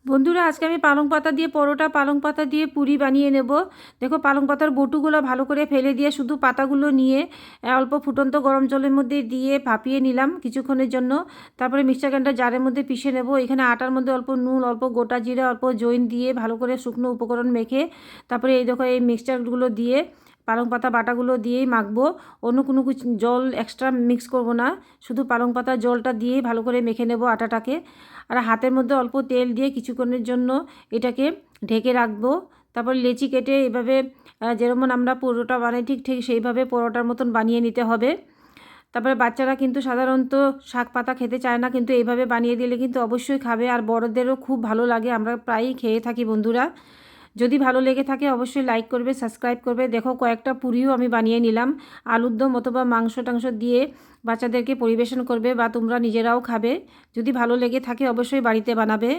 বন্ধুরা, আজকে আমি পালং পাতা দিয়ে পরোটা, পালং পাতা দিয়ে পুরি বানিয়ে নেব। দেখো, পালং পাতার বটুগুলো ভালো করে ফেলে দিয়ে শুধু পাতাগুলো নিয়ে অল্প ফুটন্ত গরম জলের মধ্যে দিয়ে ভাপিয়ে নিলাম কিছুক্ষণের জন্য। তারপরে মিক্সচার গ্রাইন্ডার জারের মধ্যে পিষে নেব। এখানে আটার মধ্যে অল্প নুন, অল্প গোটা জিরা, অল্প জৈন দিয়ে ভালো করে শুকনো উপকরণ মেখে তারপরে এই দেখো এই মিক্সচারগুলো দিয়ে পালং পাতা বাটাগুলো দিয়েই মাখবো। অন্য কোনো কিছু জল এক্সট্রা মিক্স করব না, শুধু পালং পাতা জলটা দিয়েই ভালো করে মেখে নেব আটাটাকে। আর হাতের মধ্যে অল্প তেল দিয়ে কিছুক্ষণের জন্য এটাকে ঢেকে রাখবো। তারপর লেচি কেটে এভাবে যেমন আমরা পরোটা বানাই ঠিক ঠিক সেইভাবে পরোটার মতন বানিয়ে নিতে হবে। তারপরে বাচ্চারা কিন্তু সাধারণত শাক পাতা খেতে চায় না, কিন্তু এইভাবে বানিয়ে দিলে কিন্তু অবশ্যই খাবে, আর বড়দেরও খুব ভালো লাগে। আমরা প্রায়ই খেয়ে থাকি বন্ধুরা। যদি ভালো লেগে থাকে অবশ্যই লাইক করবে, সাবস্ক্রাইব করবে। দেখো, কয়েকটা পুরিও আমি বানিয়ে নিলাম। আলুর দম অথবা মাংস টাংস দিয়ে বাচ্চাদেরকে পরিবেশন করবে বা তোমরা নিজেরাও খাবে। যদি ভালো লেগে থাকে অবশ্যই বাড়িতে বানাবে।